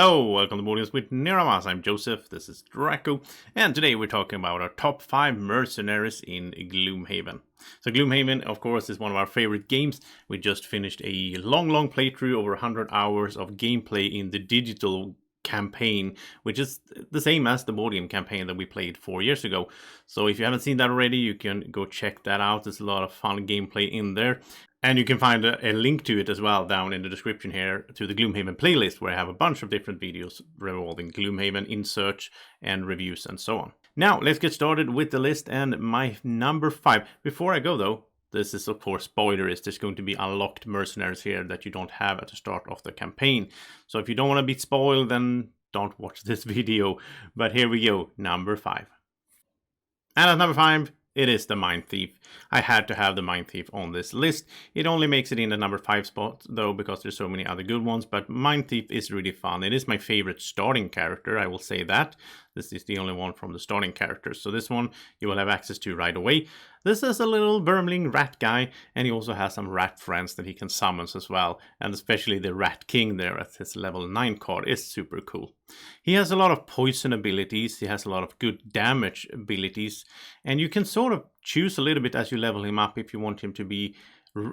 Hello, welcome to Mornings with Niramas. I'm Joseph, this is Draco, and today we're talking about our top 5 mercenaries in Gloomhaven. So Gloomhaven, of course, is one of our favorite games. We just finished a long playthrough, over 100 hours of gameplay in the digital campaign, which is the same as the board game campaign that we played 4 years ago. So if you haven't seen that already, you can go check that out. There's a lot of fun gameplay in there. And you can find a link to it as well down in the description here to the Gloomhaven playlist, where I have a bunch of different videos revolving Gloomhaven in search and reviews and so on. Now, let's get started with the list and my number 5. Before I go though, this is of course spoilers. There's going to be unlocked mercenaries here that you don't have at the start of the campaign. So if you don't want to be spoiled, then don't watch this video. But here we go, number 5. And at number 5, it is the Mind Thief. I had to have the Mind Thief on this list. It only makes it in the number 5 spot though, because there's so many other good ones, but Mind Thief is really fun. It is my favorite starting character, I will say that. This is the only one from the starting characters, so this one you will have access to right away. This is a little vermling rat guy, and he also has some rat friends that he can summon as well, and especially the Rat King there at his level 9 card is super cool. He has a lot of poison abilities, he has a lot of good damage abilities, and you can sort of choose a little bit as you level him up if you want him to be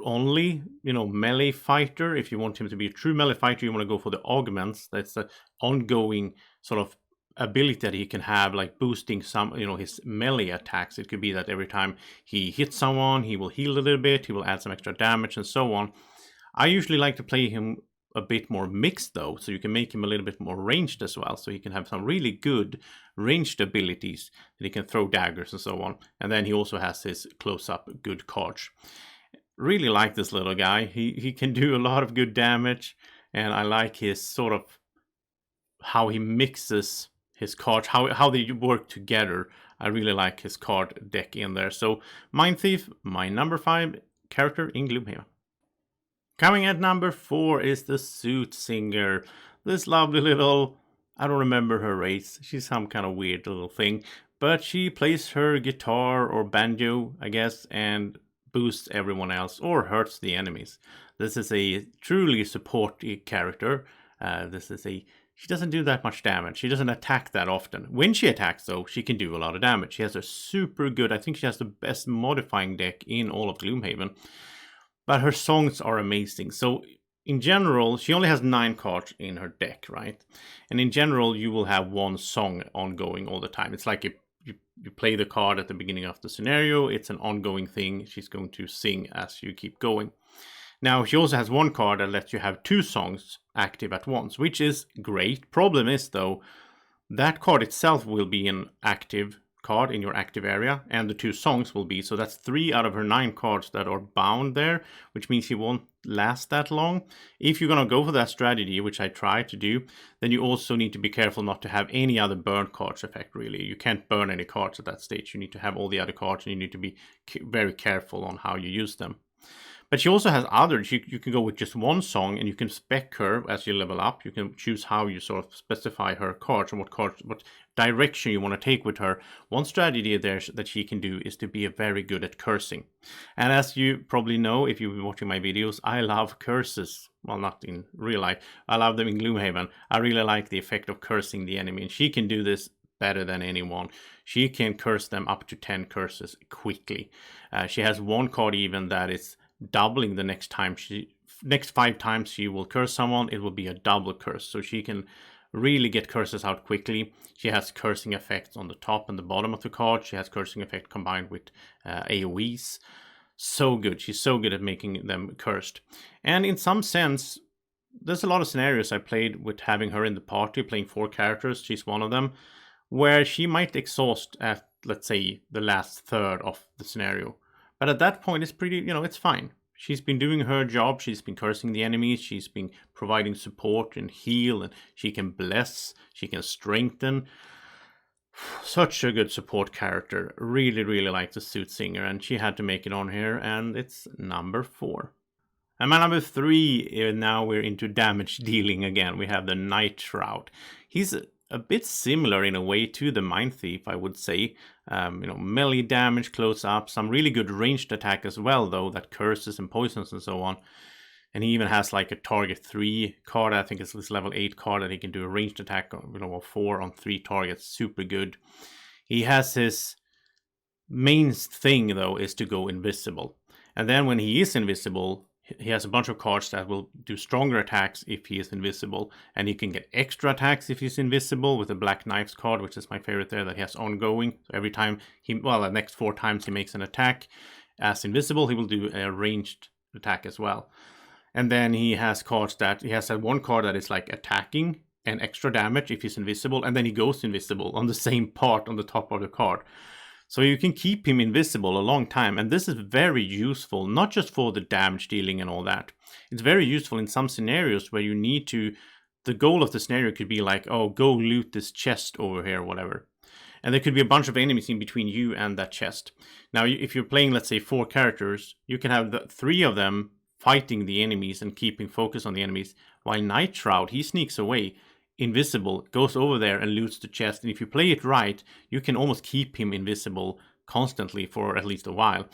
only, melee fighter. If you want him to be a true melee fighter, you want to go for the augments. That's the ongoing sort of ability that he can have, like boosting some, his melee attacks. It could be that every time he hits someone, he will heal a little bit, he will add some extra damage and so on. I usually like to play him a bit more mixed though, so you can make him a little bit more ranged as well, so he can have some really good ranged abilities that he can throw daggers and so on. And then he also has his close-up good cards. Really like this little guy. He can do a lot of good damage, and I like his sort of how he mixes his cards, how they work together. I really like his card deck in there. So Mind Thief, my number 5 character in Gloomhaven. Coming at number 4 is the Soothsinger. This lovely little, I don't remember her race. She's some kind of weird little thing, but she plays her guitar or banjo, I guess, and boosts everyone else or hurts the enemies. This is a truly supporty character. She doesn't do that much damage. She doesn't attack that often. When she attacks though, she can do a lot of damage. She has a super good, I think she has the best modifying deck in all of Gloomhaven. But her songs are amazing. So in general, she only has 9 cards in her deck, right? And in general, you will have one song ongoing all the time. It's like you play the card at the beginning of the scenario. It's an ongoing thing. She's going to sing as you keep going. Now, she also has one card that lets you have 2 songs active at once, which is great. Problem is, though, that card itself will be an active card in your active area, and the 2 songs will be. So that's 3 out of her 9 cards that are bound there, which means she won't last that long. If you're going to go for that strategy, which I try to do, then you also need to be careful not to have any other burn cards effect, really. You can't burn any cards at that stage. You need to have all the other cards, and you need to be very careful on how you use them. But she also has others. You can go with just one song, and you can spec her as you level up. You can choose how you sort of specify her cards and what direction you want to take with her. One strategy there that she can do is to be very good at cursing. And as you probably know, if you've been watching my videos, I love curses. Well, not in real life. I love them in Gloomhaven. I really like the effect of cursing the enemy, and she can do this better than anyone. She can curse them up to 10 curses quickly. She has one card even that is doubling the next 5 times she will curse someone, it will be a double curse. So she can really get curses out quickly. She has cursing effects on the top and the bottom of the card. She has cursing effect combined with AoEs. So good. She's so good at making them cursed. And in some sense, there's a lot of scenarios I played with having her in the party, playing 4 characters. She's one of them, where she might exhaust at, let's say, the last third of the scenario. But at that point, it's pretty, it's fine. She's been doing her job. She's been cursing the enemies. She's been providing support and heal. And she can bless. She can strengthen. Such a good support character. Really, really like the Soothsinger. And she had to make it on here. And it's number 4. And my number 3, now we're into damage dealing again. We have the Night Shroud. He's a bit similar in a way to the Mind Thief, I would say. Melee damage, close up, some really good ranged attack as well, though, that curses and poisons and so on. And he even has like a target 3 card. I think it's this level 8 card that he can do a ranged attack on, 4 on 3 targets. Super good. He has his main thing though is to go invisible. And then when he is invisible, he has a bunch of cards that will do stronger attacks if he is invisible, and he can get extra attacks if he's invisible with the Black Knives card, which is my favorite there, that he has ongoing. So every time the next 4 times he makes an attack as invisible, he will do a ranged attack as well. And then he has cards that, he has that one card that is like attacking and extra damage if he's invisible, and then he goes invisible on the same part on the top of the card. So you can keep him invisible a long time, and this is very useful, not just for the damage dealing and all that. It's very useful in some scenarios where you need to, the goal of the scenario could be like, oh, go loot this chest over here, whatever. And there could be a bunch of enemies in between you and that chest. Now, if you're playing, let's say, 4 characters, you can have the 3 of them fighting the enemies and keeping focus on the enemies, while Night Shroud, he sneaks away, invisible, goes over there and loots the chest. And if you play it right, you can almost keep him invisible constantly for at least a while.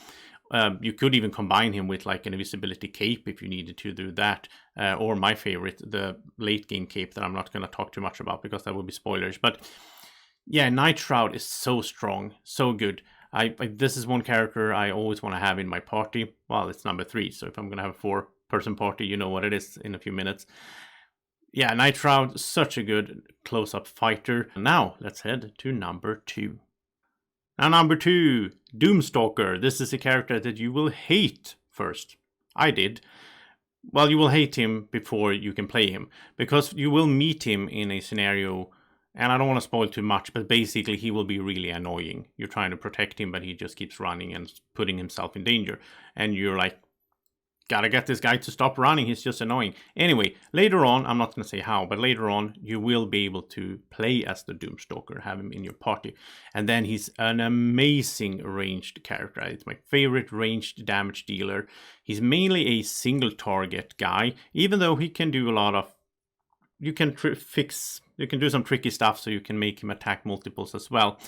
You could even combine him with like an invisibility cape if you needed to do that, or my favorite, the late game cape that I'm not going to talk too much about because that would be spoilers. But yeah, Night Shroud is so strong, so good. This is one character I always want to have in my party. Well, it's number 3, so if I'm going to have a 4-person party, you know what it is in a few minutes. Yeah, Night Shroud, such a good close-up fighter. Now, let's head to number 2. Now, number 2, Doomstalker. This is a character that you will hate first. I did. Well, you will hate him before you can play him, because you will meet him in a scenario, and I don't want to spoil too much, but basically he will be really annoying. You're trying to protect him, but he just keeps running and putting himself in danger. And you're like, gotta get this guy to stop running, he's just annoying. Anyway, later on, I'm not going to say how, but later on, you will be able to play as the Doomstalker, have him in your party. And then he's an amazing ranged character. It's my favorite ranged damage dealer. He's mainly a single target guy, even though he can do a lot of, you can do some tricky stuff so you can make him attack multiples as well.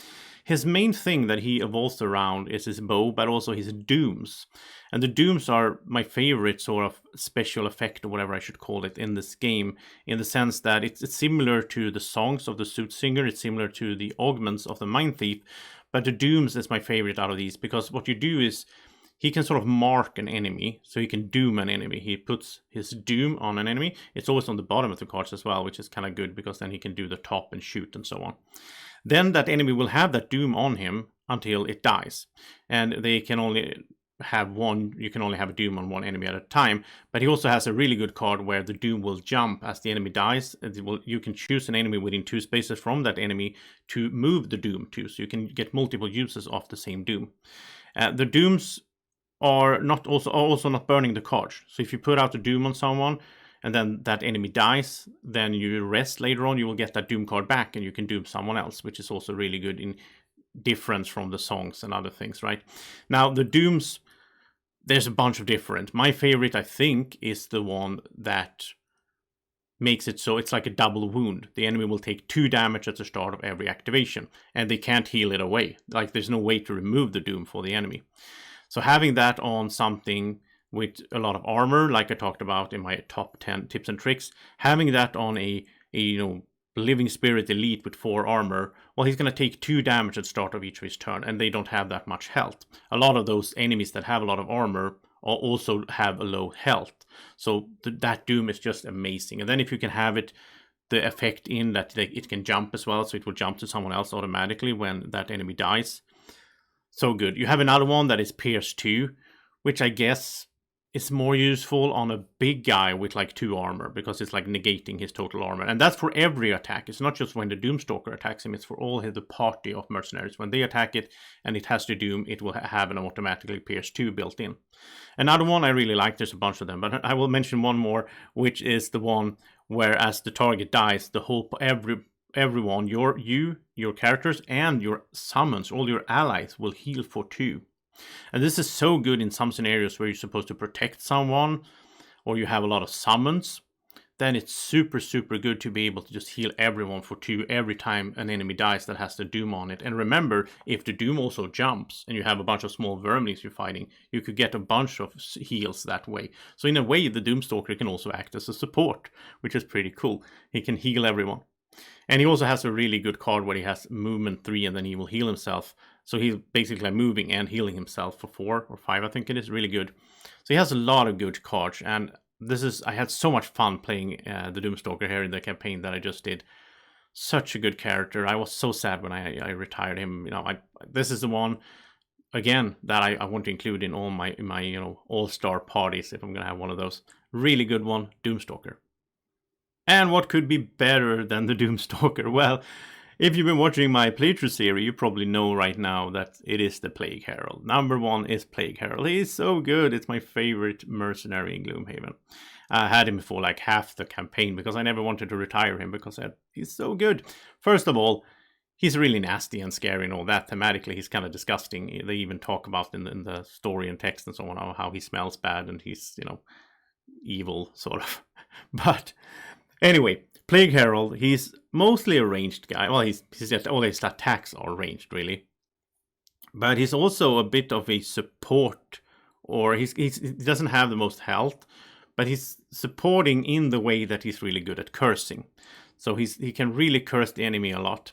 His main thing that he evolves around is his bow, but also his dooms. And the dooms are my favorite sort of special effect, or whatever I should call it, in this game, in the sense that it's similar to the songs of the Soothsinger, it's similar to the augments of the Mind Thief, but the dooms is my favorite out of these, because what you do is, he can sort of mark an enemy, so he can doom an enemy. He puts his doom on an enemy. It's always on the bottom of the cards as well, which is kind of good, because then he can do the top and shoot and so on. Then that enemy will have that doom on him until it dies. And they can only have one, you can only have a doom on one enemy at a time. But he also has a really good card where the doom will jump as the enemy dies. You can choose an enemy within 2 spaces from that enemy to move the doom to, so you can get multiple uses of the same doom. The dooms are also not burning the cards. So if you put out a doom on someone and then that enemy dies, then you rest later on, you will get that doom card back and you can doom someone else, which is also really good in difference from the songs and other things, right? Now, the dooms, there's a bunch of different. My favorite, I think, is the one that makes it so it's like a double wound. The enemy will take 2 damage at the start of every activation, and they can't heal it away. Like, there's no way to remove the doom for the enemy. So having that on something with a lot of armor, like I talked about in my top 10 tips and tricks, having that on a Living Spirit Elite with 4 armor, well, he's going to take 2 damage at the start of each of his turn, and they don't have that much health. A lot of those enemies that have a lot of armor also have a low health. So that doom is just amazing. And then if you can have it, the effect in that it can jump as well, so it will jump to someone else automatically when that enemy dies. So good. You have another one that is Pierce 2, which I guess is more useful on a big guy with like 2 armor, because it's like negating his total armor. And that's for every attack. It's not just when the Doomstalker attacks him, it's for all the party of mercenaries. When they attack it and it has to doom, it will have an automatically Pierce 2 built in. Another one I really like, there's a bunch of them, but I will mention one more, which is the one where as the target dies, the whole everyone, your characters and your summons, all your allies will heal for 2. And this is so good in some scenarios where you're supposed to protect someone, or you have a lot of summons. then it's super, super good to be able to just heal everyone for 2 every time an enemy dies that has the Doom on it. And remember, if the Doom also jumps and you have a bunch of small vermlings you're fighting, you could get a bunch of heals that way. So in a way, the Doomstalker can also act as a support, which is pretty cool. He can heal everyone. And he also has a really good card where he has movement 3 and then he will heal himself. So he's basically moving and healing himself for 4 or 5, I think it is. Really good. So he has a lot of good cards, and I had so much fun playing the Doomstalker here in the campaign that I just did. Such a good character. I was so sad when I retired him. This is the one again that I want to include in all my all-star parties if I'm gonna have one of those. Really good one, Doomstalker. And what could be better than the Doomstalker? Well, if you've been watching my playthrough series, you probably know right now that it is the Plague Herald. Number 1 is Plague Herald. He is so good. It's my favorite mercenary in Gloomhaven. I had him for like half the campaign because I never wanted to retire him because he's so good. First of all, he's really nasty and scary and all that. Thematically, he's kind of disgusting. They even talk about in the story and text and so on how he smells bad and he's, evil, sort of. But anyway, Plague Herald, he's mostly a ranged guy. Well, he's just all his attacks are ranged, really. But he's also a bit of a support, or he doesn't have the most health, but he's supporting in the way that he's really good at cursing. So he can really curse the enemy a lot.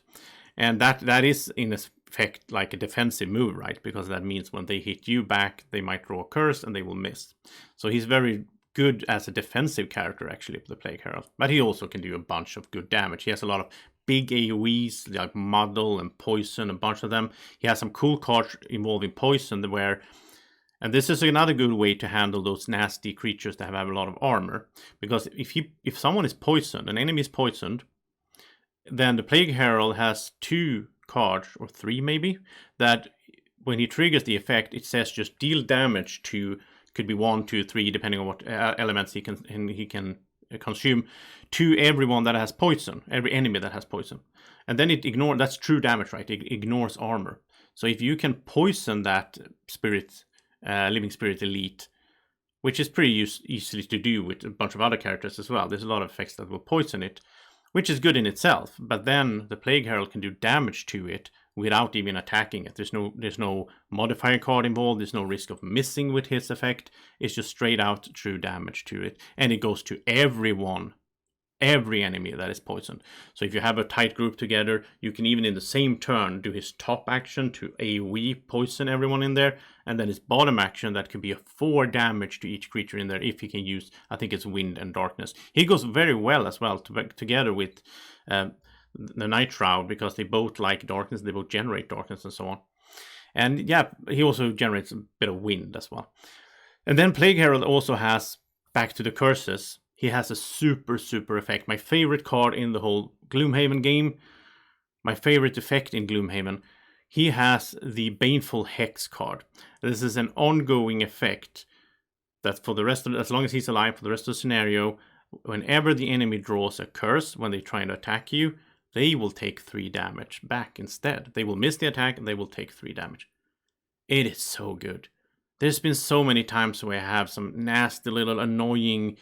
And that is in effect like a defensive move, right? Because that means when they hit you back, they might draw a curse and they will miss. So he's very good as a defensive character, actually, the Plague Herald. But he also can do a bunch of good damage. He has a lot of big AoEs, like Muddle and Poison, a bunch of them. He has some cool cards involving Poison where... And this is another good way to handle those nasty creatures that have a lot of armor. Because if someone is poisoned, an enemy is poisoned, then the Plague Herald has 2 cards, or 3 maybe, that when he triggers the effect, it says just deal damage to... could be 1, 2, 3, depending on what elements he can consume, to everyone that has poison, every enemy that has poison. And then it ignores, that's true damage, right? It ignores armor. So if you can poison that spirit, living spirit elite, which is pretty easily to do with a bunch of other characters as well. There's a lot of effects that will poison it, which is good in itself. But then the Plague Herald can do damage to it without even attacking it. There's no modifier card involved. There's no risk of missing with his effect. It's just straight out true damage to it. And it goes to everyone, every enemy that is poisoned. So if you have a tight group together, you can even in the same turn do his top action to AoE poison everyone in there. And then his bottom action that could be a 4 damage to each creature in there if he can use, I think it's Wind and Darkness. He goes very well as well together with... the Night Shroud, because they both like darkness, they both generate darkness and so on. And yeah, he also generates a bit of wind as well. And then Plague Herald also has, back to the curses, he has a super, super effect. My favorite card in the whole Gloomhaven game, my favorite effect in Gloomhaven, he has the Baneful Hex card. This is an ongoing effect that for the rest of, as long as he's alive, for the rest of the scenario, whenever the enemy draws a curse, when they try to attack you, they will take 3 damage back instead. They will miss the attack and they will take 3 damage. It is so good. There's been so many times where I have some nasty little annoying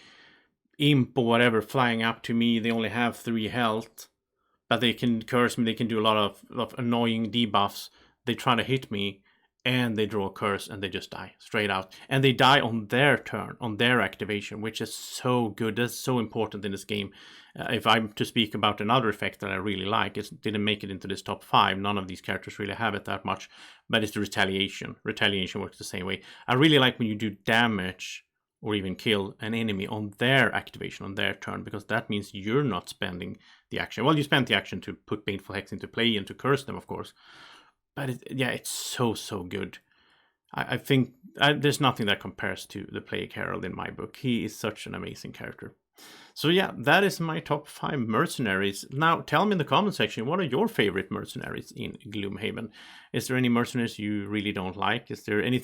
imp or whatever flying up to me. They only have 3 health, but they can curse me. They can do a lot of annoying debuffs. They try to hit me and they draw a curse and they just die straight out. And they die on their turn, on their activation, which is so good. That's so important in this game. If I'm to speak about another effect that I really like, it didn't make it into this top 5. None of these characters really have it that much, but it's the retaliation. Retaliation works the same way. I really like when you do damage or even kill an enemy on their activation, on their turn, because that means you're not spending the action. Well, you spent the action to put Baneful Hex into play and to curse them, of course. But it's so, so good. I think there's nothing that compares to the Plague Herald in my book. He is such an amazing character. So yeah, that is my top 5 mercenaries. Now, tell me in the comment section, what are your favorite mercenaries in Gloomhaven? Is there any mercenaries you really don't like? Is there any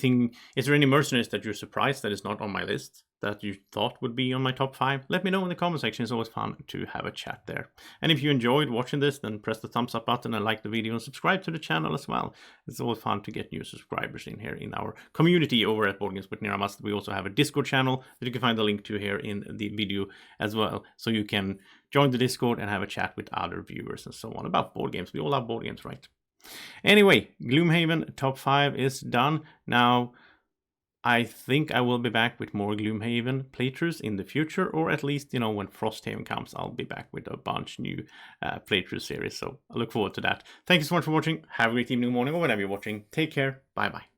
mercenaries that you're surprised that is not on my list that you thought would be on my top 5, let me know in the comment section. It's always fun to have a chat there. And if you enjoyed watching this, then press the thumbs up button and like the video and subscribe to the channel as well. It's always fun to get new subscribers in here in our community over at Board Games with Niramas. We also have a Discord channel that you can find the link to here in the video as well. So you can join the Discord and have a chat with other viewers and so on about board games. We all love board games, right? Anyway, Gloomhaven top 5 is done. Now, I think I will be back with more Gloomhaven playthroughs in the future, or at least, you know, when Frosthaven comes, I'll be back with a bunch new playthrough series. So I look forward to that. Thank you so much for watching. Have a great evening, morning, or whenever you're watching. Take care. Bye-bye.